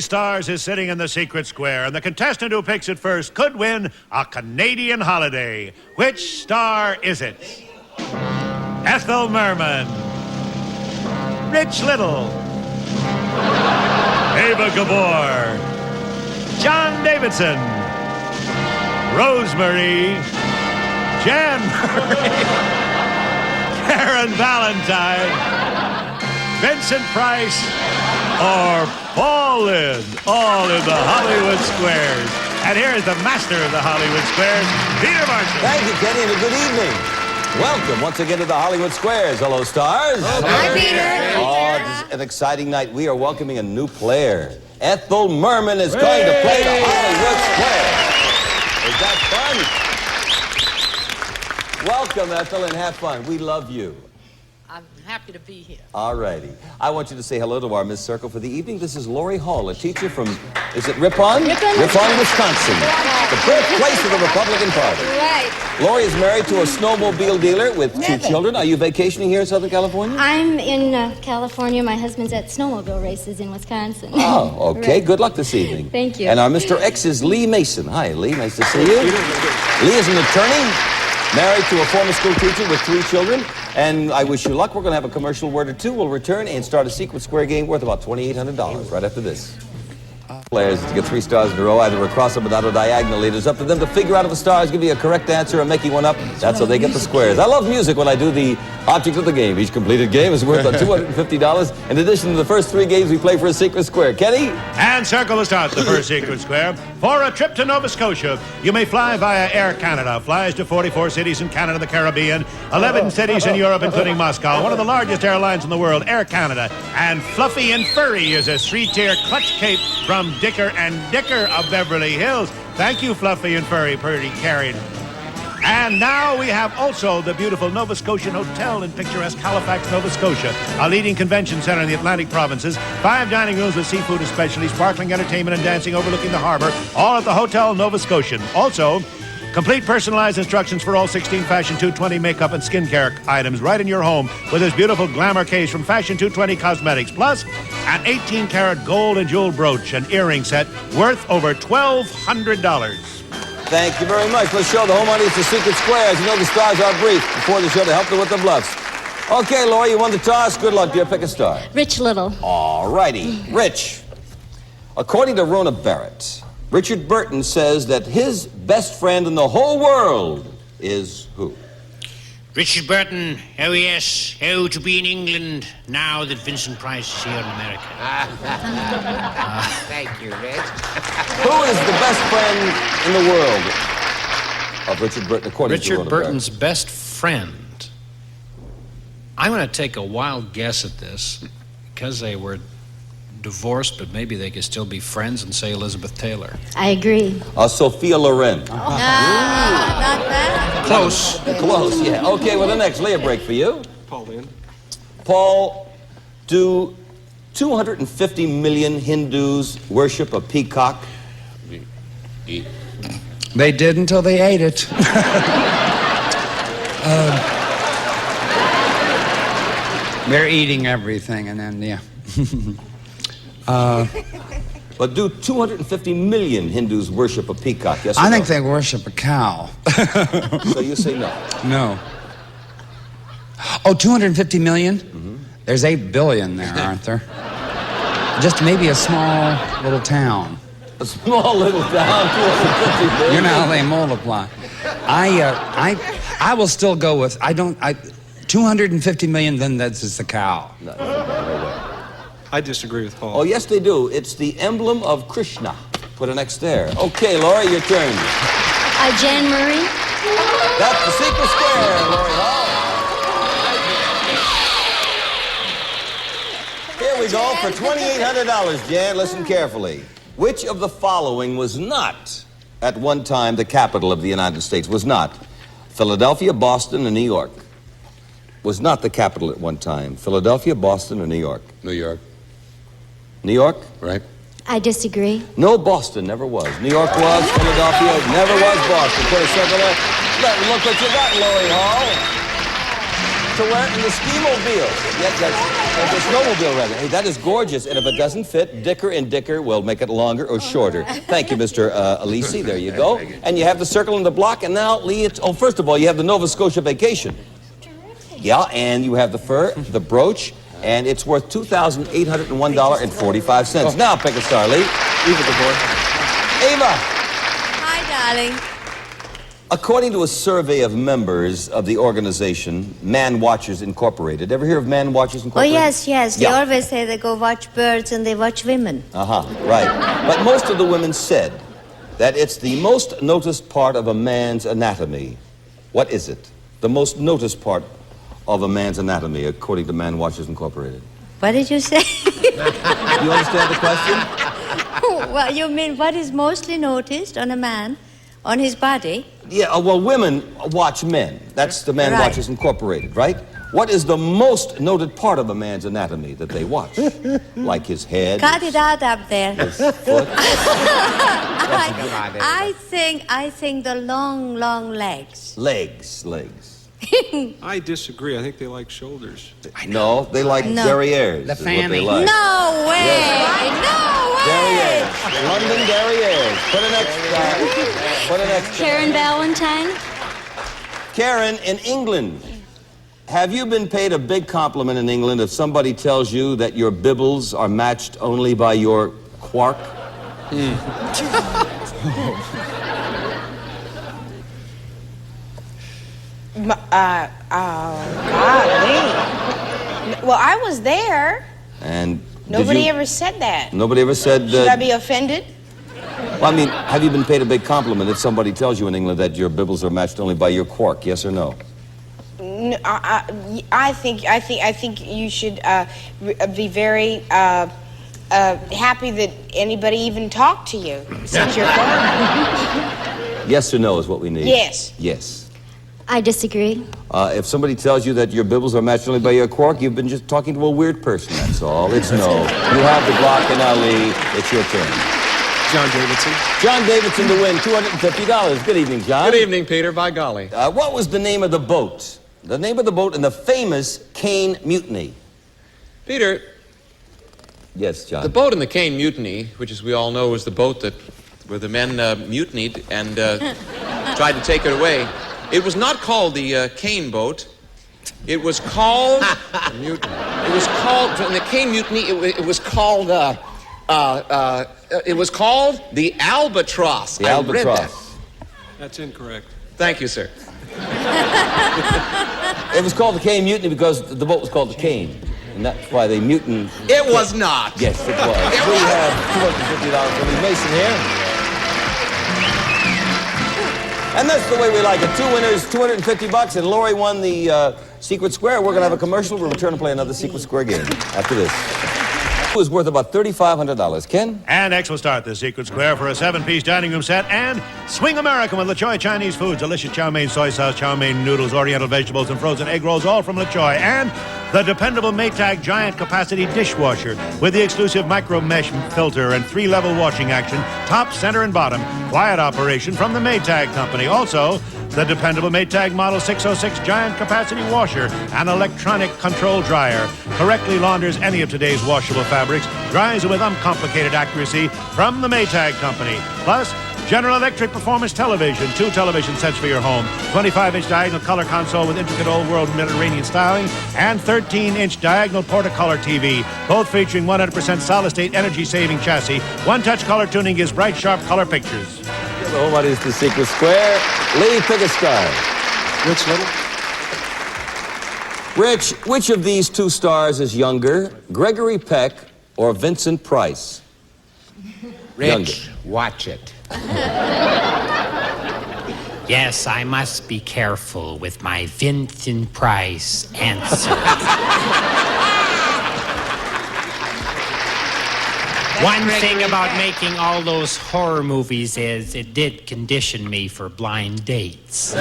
Stars is sitting in the secret square, and the contestant who picks it first could win a Canadian holiday. Which star is it? Ethel Merman, Rich Little, Ava Gabor, John Davidson, Rosemary, Jan Murray, Karen Valentine, Vincent Price, or Paul Lynde, all in the Hollywood Squares. And here is the master of the Hollywood Squares, Peter Marshall. Thank you, Kenny, and a good evening. Welcome once again to the Hollywood Squares. Hello, stars. Hi, Peter. Oh, this is an exciting night. We are welcoming a new player. Ethel Merman is going to play the Hollywood Squares. Is that fun? Welcome, Ethel, and have fun. We love you. I'm happy to be here. All righty. I want you to say hello to our Miss Circle for the evening. This is Laurie Hall, a teacher from, is it Ripon? Ripon, Wisconsin. The birthplace of the Republican Party. Right. Laurie is married to a snowmobile dealer with two children. Are you vacationing here in Southern California? I'm in California. My husband's at snowmobile races in Wisconsin. Oh, okay. Right. Good luck this evening. Thank you. And our Mr. X is Lee Mason. Hi, Lee. Nice to see you. Lee is an attorney, married to a former school teacher with 3 children. And I wish you luck. We're going to have a commercial word or two. We'll return and start a secret square game worth about $2,800 right after this. Players to get 3 stars in a row, either across them without or diagonally. It's up to them to figure out if a star is giving you a correct answer or making one up. That's how they get the squares. I love music when I do the object of the game. Each completed game is worth $250. In addition to the first 3 games we play for a secret square. Kenny? And Circle will start the first secret square. For a trip to Nova Scotia, you may fly via Air Canada. Flies to 44 cities in Canada and the Caribbean, 11 cities in Europe, including Moscow. One of the largest airlines in the world, Air Canada. And Fluffy and Furry is a 3-tier clutch cape from Dicker and Dicker of Beverly Hills. Thank you, Fluffy and Furry, pretty carried. And now we have also the beautiful Nova Scotian Hotel in picturesque Halifax, Nova Scotia, a leading convention center in the Atlantic provinces, 5 dining rooms with seafood especially, sparkling entertainment and dancing overlooking the harbor, all at the Hotel Nova Scotian. Also, complete personalized instructions for all 16 Fashion 220 makeup and skincare items right in your home with this beautiful glamour case from Fashion 220 Cosmetics. Plus, an 18-karat gold and jewel brooch and earring set worth over $1,200. Thank you very much. Let's show the home audience the secret squares. You know the stars are brief before the show to help them with the bluffs. Okay, Laurie, you won the toss. Good luck, dear. Pick a star. Rich Little. All righty. Rich. According to Rona Barrett, Richard Burton says that his best friend in the whole world is who? Richard Burton, oh yes, how to be in England now that Vincent Price is here in America. Thank you, Rich. Who is the best friend in the world of Richard Burton, according to Richard Rona Burton's Barrett? best friend. I'm going to take a wild guess at this because they were divorced, but maybe they could still be friends and say Elizabeth Taylor. I agree. Sophia Loren. Not that. Close. Close, yeah. Okay, well, the next lay a break for you. Paul Lynde. Paul, do 250 million Hindus worship a peacock? They did until they ate it. They're eating everything, and then, yeah. But do 250 million Hindus worship a peacock? Yes or I no? think they worship a cow. So you say no. No. Oh, 250 million? There's 8 billion there, aren't there? Just maybe a small little town. A small little town, 250 million. You know how they multiply. I will still go with, 250 million, then that's just the cow. No way. I disagree with Paul. Oh, yes, they do. It's the emblem of Krishna. Put an X there. Okay, Laurie, your turn. Jan Murray. That's the secret square, Laurie Hall. Here we go for $2,800, Jan. Listen carefully. Which of the following was not, at one time, the capital of the United States? Was not Philadelphia, Boston, and New York. Was not the capital at one time. Philadelphia, Boston, or New York? New York, New York? right? I disagree. No, Boston never was. New York was, Philadelphia never was Boston. Put a circle there. Look what you got, Laurie Hall. to wear in the ski-mobile. The snowmobile, rather. Hey, that is gorgeous. And if it doesn't fit, Dicker and Dicker will make it longer or shorter. Thank you, Mr. Alisi. There you go. And you have the circle and the block. And now, Lee, first of all, you have the Nova Scotia vacation. Yeah, and you have the fur, the brooch, and it's worth $2,801.45. Now pick a star, Lee. Ava Gabor. Ava. Hi, darling. According to a survey of members of the organization, Man Watchers Incorporated. Ever hear of Man Watchers Oh, Incorporated? yes. They always say they go watch birds and they watch women. Right. But most of the women said that it's the most noticed part of a man's anatomy. What is it? The most noticed part of a man's anatomy, according to Man Watchers Incorporated. What did you say? You understand the question? Well, you mean what is mostly noticed on a man, on his body? Yeah, well, women watch men. That's the Man Watchers Incorporated, right? What is the most noted part of a man's anatomy that they watch? Like his head? Cut it out up there. His foot? I think the long legs. Legs. I disagree. I think they like shoulders. No, they like derrieres. The is what fanny. they like. No way! Yes. No way! Derrieres. London derrieres. Put an extra. Karen Valentine. Karen, in England, have you been paid a big compliment in England if somebody tells you that your bibbles are matched only by your quark? Golly. Well, I was there. And Nobody ever said that. Nobody ever said Should I be offended? Well, I mean, have you been paid a big compliment if somebody tells you in England that your bibbles are matched only by your quark? Yes or no? No, I think you should be very happy that anybody even talked to you since you're foreign. Yes or no is what we need. Yes. Yes. I disagree. If somebody tells you that your bibbles are matched only by your quark, you've been just talking to a weird person, that's all. It's no. You have the block and Ali. It's your turn. John Davidson. John Davidson to win $250. Good evening, John. Good evening, Peter. By golly. What was the name of the boat? The name of the boat in the famous Caine Mutiny. Peter, Yes, John. the boat in the Caine Mutiny, which as we all know was the boat where the men mutinied and tried to take it away, it was not called the Caine boat. It was called... Mutiny. It was called... In the Caine Mutiny, it was called... it was called the Albatross. The I read Albatross. that. That's incorrect. Thank you, sir. It was called the Caine Mutiny because the boat was called the Caine. And that's why they mutinied. It was not. Yes, it was. We have $250 for Lee Mason here. And that's the way we like it. Two winners, $250, and Laurie won the Secret Square. We're going to have a commercial. We'll return to play another Secret Square game after this. It was worth about $3,500. Ken? And X will start the Secret Square for a 7-piece dining room set and Swing American with LaChoy Chinese Foods. Delicious chow mein, soy sauce, chow mein noodles, oriental vegetables, and frozen egg rolls, all from LaChoy. And the dependable Maytag giant capacity dishwasher with the exclusive micro mesh filter and 3-level washing action, top, center, and bottom. Quiet operation from the Maytag company. Also, the dependable Maytag Model 606 giant capacity washer and electronic control dryer. Correctly launders any of today's washable fabrics, dries with uncomplicated accuracy from the Maytag company. Plus, General Electric Performance Television, 2 television sets for your home, 25-inch diagonal color console with intricate old world Mediterranean styling, and 13-inch diagonal Portacolor TV, both featuring 100% solid-state energy-saving chassis. One-touch color tuning gives bright, sharp color pictures. So what is the Secret Square? Lee, pick a star. Rich Little. Rich, which of these 2 stars is younger, Gregory Peck or Vincent Price? Rich, watch it. Yes, I must be careful with my Vincent Price answer. One thing about making all those horror movies is it did condition me for blind dates.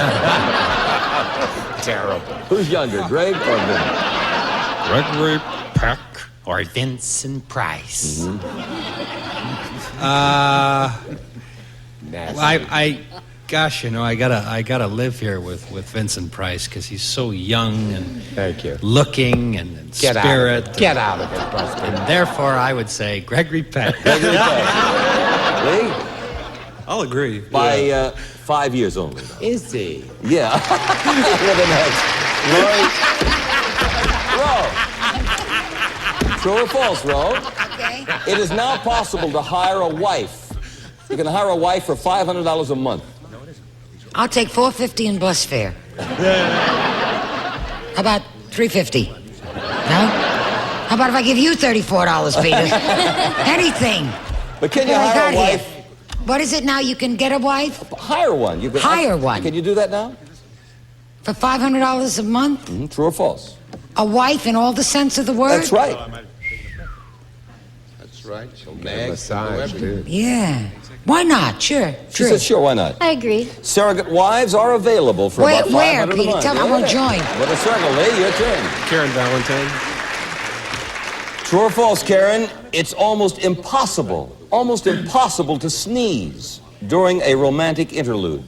Terrible. Who's younger, Greg or Vincent? Gregory Peck or Vincent Price? I Gosh, you know, I gotta live here with Vincent Price because he's so young and looking and spirit. Get out of it, Buster. And therefore, I would say Gregory Peck. Gregory Peck. Lee? I'll agree. By 5 years only. Is he? Yeah. With the next. Ro. True or false, Ro? Okay. It is now possible to hire a wife. You can hire a wife for $500 a month. I'll take $4.50 in bus fare. How about $3.50? No? How about if I give you $34, Peter? Anything. But can you hire a wife? Here. What is it now? You can get a wife? Hire one. You can hire one. Can you do that now? For $500 a month? True or false? A wife in all the sense of the word? That's right. That's right. She'll massage, dude. Yeah. Why not? Sure. She said, sure, why not? I agree. Surrogate wives are available for about $500 Where, a Peter? month. Tell me, I won't join. What a circle, Lee, your turn. Karen Valentine. True or false, Karen? It's almost impossible to sneeze during a romantic interlude.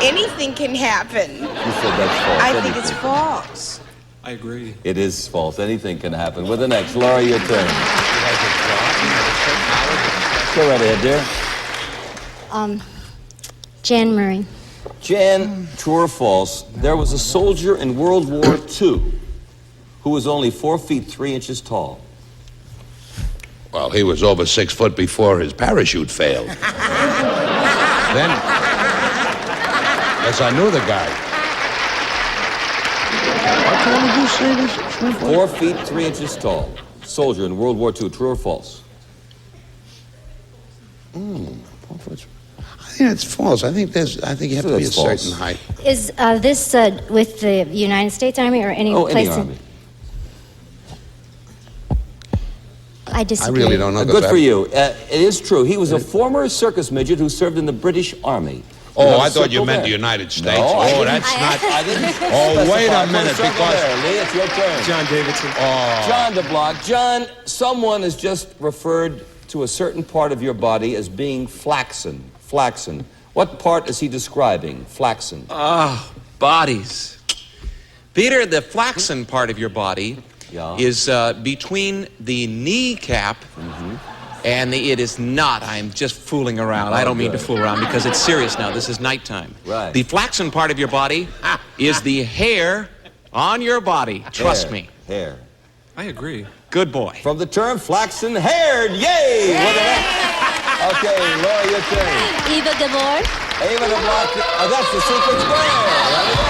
Anything can happen. You said that's false. I think it's false. I agree. It is false. Anything can happen. With the next, Laurie, your turn. Go right ahead, dear. Jan Murray. Jan, true or false, there was a soldier in World War II who was only 4 feet 3 inches tall. Well, he was over 6 foot before his parachute failed. Then, yes, I knew the guy. What did you say this? 4 feet 3 inches tall. Soldier in World War II, true or false? I think that's false. I think you have to be a certain height. Is this with the United States Army or any place? Any army. I disagree. I really don't know. Good for you. It is true. He was a former circus midget who served in the British Army. Oh, I thought you meant the United States. No, oh, that's not. I didn't. Oh, wait a minute, because Lee, it's your turn. John Davidson. Oh, John DeBlock. John, someone has just referred to a certain part of your body as being flaxen. Flaxen. What part is he describing? Flaxen. Bodies. Peter, the flaxen part of your body is between the kneecap and it is not. I'm just fooling around. I don't mean to fool around because it's serious now. This is nighttime. Right. The flaxen part of your body is the hair on your body. Trust me. Hair. I agree. Good boy. From the term flaxen haired. Yay! Okay, Laura, your turn. Ava Gabor. Ava Gabor. Oh, that's the secret square. There we go.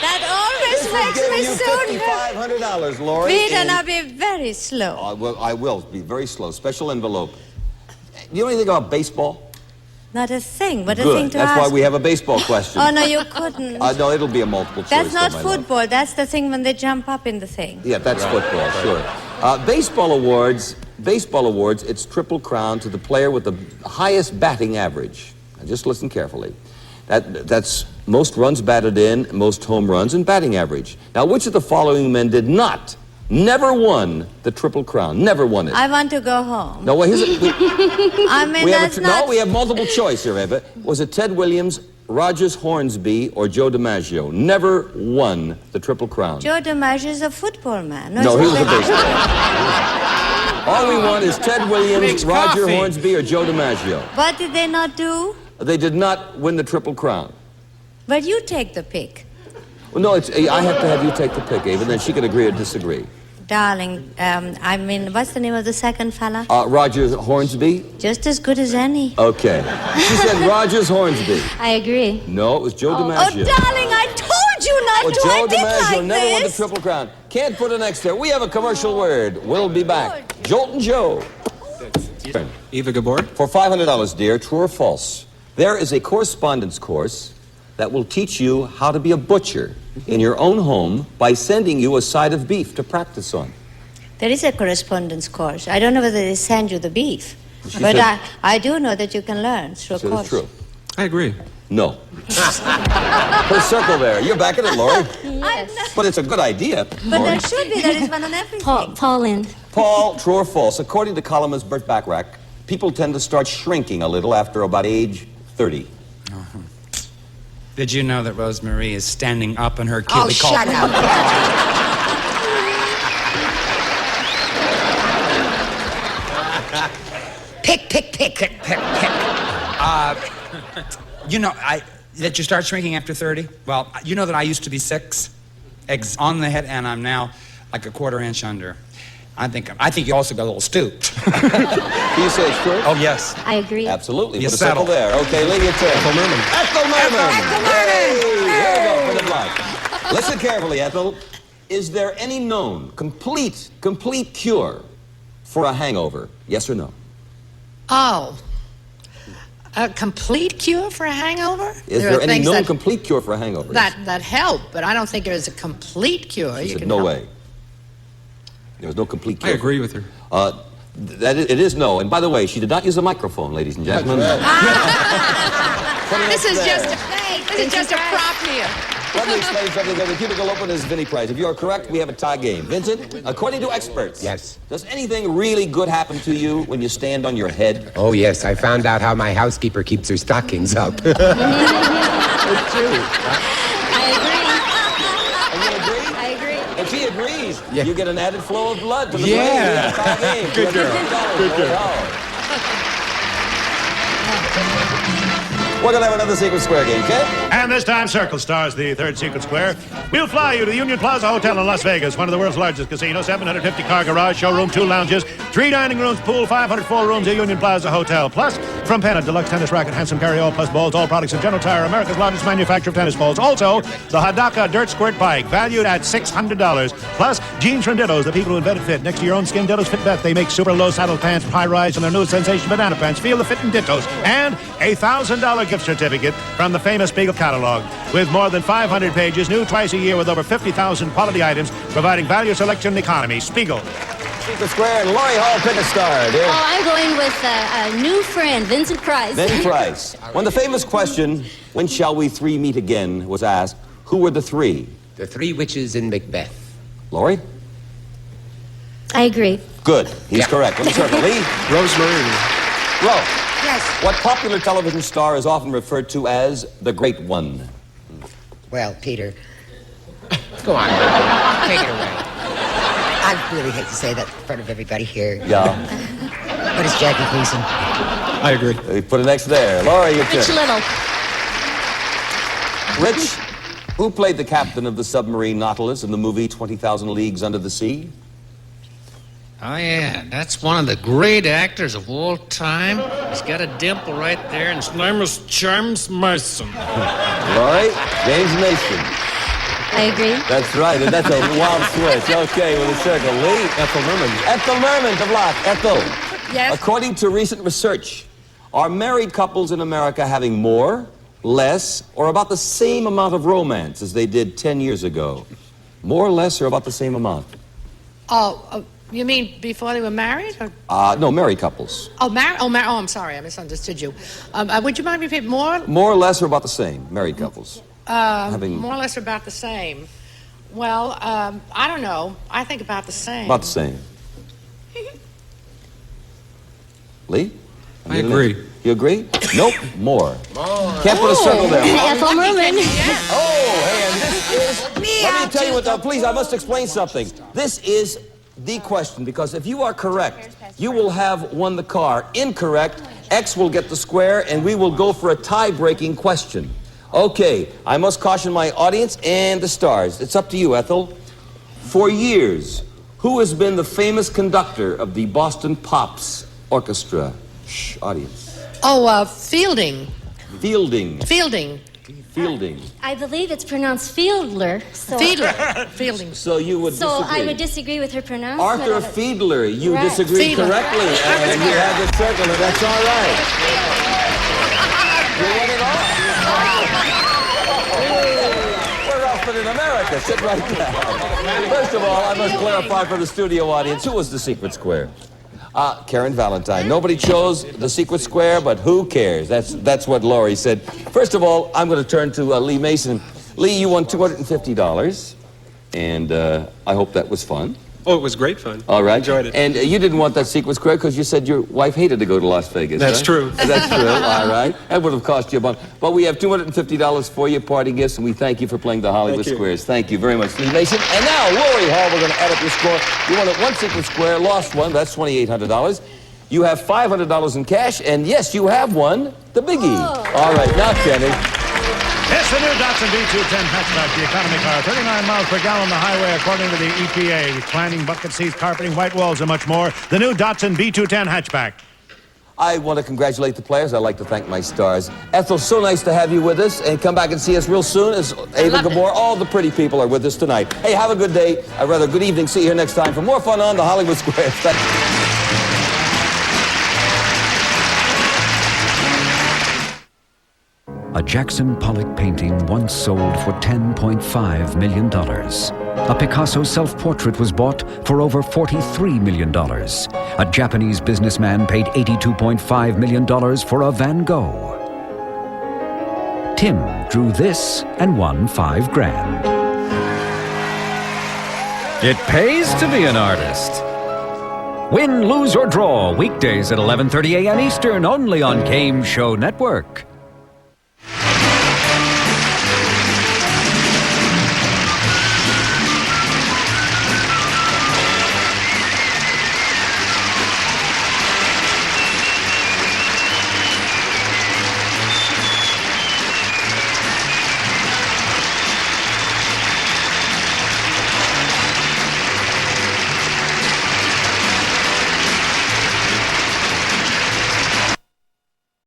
That always makes me so nervous. $5,500, Laurie. Peter, now be very slow. I will be very slow. Special envelope. You know anything about baseball? Not a thing, but a Good. thing to That's ask. why we have a baseball question. Oh, no, you couldn't. No, it'll be a multiple choice. That's not my love. football. That's the thing when they jump up in the thing. Yeah, that's football, sure. Baseball awards, it's Triple Crown to the player with the highest batting average. Now, just listen carefully. That's most runs batted in, most home runs, and batting average. Now, which of the following men never won the Triple Crown? Never won it. I want to go home. No, well, here's it. I mean, that's not... No, we have multiple choice here, Eva. Was it Ted Williams, Rogers Hornsby, or Joe DiMaggio? Never won the Triple Crown. Joe DiMaggio is a football man. No, he was a baseball man. All we want is Ted Williams, Roger Hornsby, or Joe DiMaggio. What did they not do? They did not win the Triple Crown. But you take the pick. Well, no, I have to have you take the pick, Ava, then she can agree or disagree. Darling, I mean, what's the name of the second fella? Rogers Hornsby. Just as good as any. Okay. She said Rogers Hornsby. I agree. No, it was Joe DiMaggio. Oh, darling, I told you not to. Joe I did DiMaggio like never won the this. Triple Crown. Can't put an X there. We have a commercial word. We'll be back. Joltin' Joe. Ava Gabor. For $500, dear, true or false, there is a correspondence course that will teach you how to be a butcher in your own home by sending you a side of beef to practice on. There is a correspondence course. I don't know whether they send you the beef. She But said- I do know that you can learn through a So course. it's true. I agree. No. Put a circle there. You're back at it, Laurie. Yes. But it's a good idea. But Laurie. there should be. There is one on everything. Paul Lynde. Paul, true or false? According to columnist Burt Bacharach, people tend to start shrinking a little after about age 30. Did you know that Rosemarie is standing up in her Oh, cutely shut up. Pick. You know, that you start shrinking after 30? Well, you know that I used to be 6 eggs on the head, and I'm now like a quarter inch under. I think you also got a little stooped. Do you say it's true? Oh, yes. I agree. Absolutely. You Put a circle settle. there. Okay, Lee, your turn. Ethel Merman. Ethel Merman! Ethel Merman! Hey, here we go for the block. Listen carefully, Ethel. Is there any known, complete cure for a hangover? Yes or no? Oh. A complete cure for a hangover? Is there any known complete cure for a hangover? that help, but I don't think there's a complete cure. She You said, can no help. way. There's no complete cure. I agree with her. It is no. And by the way, she did not use a microphone, ladies and gentlemen. This is just a prop here. Let me explain something. The cubicle open is Vinnie Price. If you are correct, we have a tie game. Vincent, according to experts, yes, does anything really good happen to you when you stand on your head? Oh, yes. I found out how my housekeeper keeps her stockings up. It's true. I agree. If she agrees, Yeah. you get an added flow of blood to the Yeah. brain. Good girl. Good girl. We're going to have another secret square game, okay? And this time, Circle stars the third secret square. We'll fly you to the Union Plaza Hotel in Las Vegas, one of the world's largest casinos, 750-car garage, showroom, 2 lounges, 3 dining rooms, pool, 504 rooms at Union Plaza Hotel. Plus, from Penn, a deluxe tennis racket, handsome carry-all, plus balls, all products of General Tire, America's largest manufacturer of tennis balls. Also, the Hadaka Dirt Squirt Bike, valued at $600. Plus, jeans from Dittos, the people who invented fit. Next to your own skin, Dittos Fit Bet. They make super low saddle pants, high rise, and their newest sensation, banana pants. Feel the fit in Dittos. And a $1,000 gift certificate from the famous Spiegel catalog. With more than 500 pages, new twice a year with over 50,000 quality items, providing value, selection, and economy. Spiegel. Secret square and Laurie Hall, pick a star, dear. Oh, I'm going with a new friend, Vincent Price. Vincent Price. When the famous question, when shall we three meet again, was asked, who were the 3? The 3 witches in Macbeth. Laurie? I agree. Good. He's correct. Let me circle. Lee? Rosemarie. Rose. Yes. What popular television star is often referred to as the Great One? Well, Peter. Go on. Take it away. I really hate to say that in front of everybody here. Yeah. But it's Jackie Gleason. I agree. Put an X there. Laurie, your Rich turn. Little. Rich, who played the captain of the submarine Nautilus in the movie 20,000 Leagues Under the Sea? Oh, yeah, that's one of the great actors of all time. He's got a dimple right there, and his name is James Mason. Laurie, James Mason. I agree. That's right, and that's a wild switch. Okay, with a circle. Lee? Ethel Merman. Ethel Merman to block. Ethel. Yes? According to recent research, are married couples in America having more, less, or about the same amount of romance as they did 10 years ago? More, less, or about the same amount? You mean before they were married? Or? No, married couples. Oh, I'm sorry, I misunderstood you. Would you mind repeating more? More, less, or about the same, married couples? More or less about the same. Well, I don't know. I think about the same. About the same. Lee? I agree. You agree? Nope. More. Can't put a circle there. Ethel Merman. Oh, hey, and this is... Let me tell you what... please, I must explain something. This is the question, because if you are correct, you will have won the car. Incorrect, X will get the square, and we will go for a tie-breaking question. Okay, I must caution my audience and the stars. It's up to you, Ethel. For years, who has been the famous conductor of the Boston Pops Orchestra? Shh, audience. Oh, Fielding. Fielding. Fielding. Fielding. I believe it's pronounced Fiedler. So Fiedler. Fielding. So you would disagree. So I would disagree with her pronouncement. Arthur of it. Fiedler, you Right. disagree Fiedler. correctly, and you have the circle, and that's all right. You won it all. We're off in America. Sit right down. First of all, I must clarify for the studio audience, who was the secret square? Karen Valentine. Nobody chose the secret square, but who cares? That's what Laurie said. First of all, I'm going to turn to Lee Mason. Lee, you won $250, and I hope that was fun. Oh, it was great fun. All right. I enjoyed it. And you didn't want that secret square because you said your wife hated to go to Las Vegas. That's right? true. That's true. All right. That would have cost you a bunch. But we have $250 for you, party gifts, and we thank you for playing the Hollywood Thank you. Squares. Thank you very much, Lee Mason. And now, Laurie Hall, we're going to add up your score. You won one secret square, lost one. That's $2,800. You have $500 in cash, and yes, you have won the biggie. All right. Now, Kenny. It's the new Datsun B210 hatchback, the economy car. 39 miles per gallon on the highway, according to the EPA. Reclining bucket seats, carpeting, white walls, and much more. The new Datsun B210 hatchback. I want to congratulate the players. I'd like to thank my stars. Ethel, so nice to have you with us. And come back and see us real soon as Ava Gabor. All the pretty people are with us tonight. Hey, have a good day. Rather, good evening. See you here next time for more fun on the Hollywood Squares. Thank you. A Jackson Pollock painting once sold for $10.5 million. A Picasso self-portrait was bought for over $43 million. A Japanese businessman paid $82.5 million for a Van Gogh. Tim drew this and won $5 grand. It pays to be an artist. Win, lose, or draw, weekdays at 11:30 a.m. Eastern, only on Game Show Network.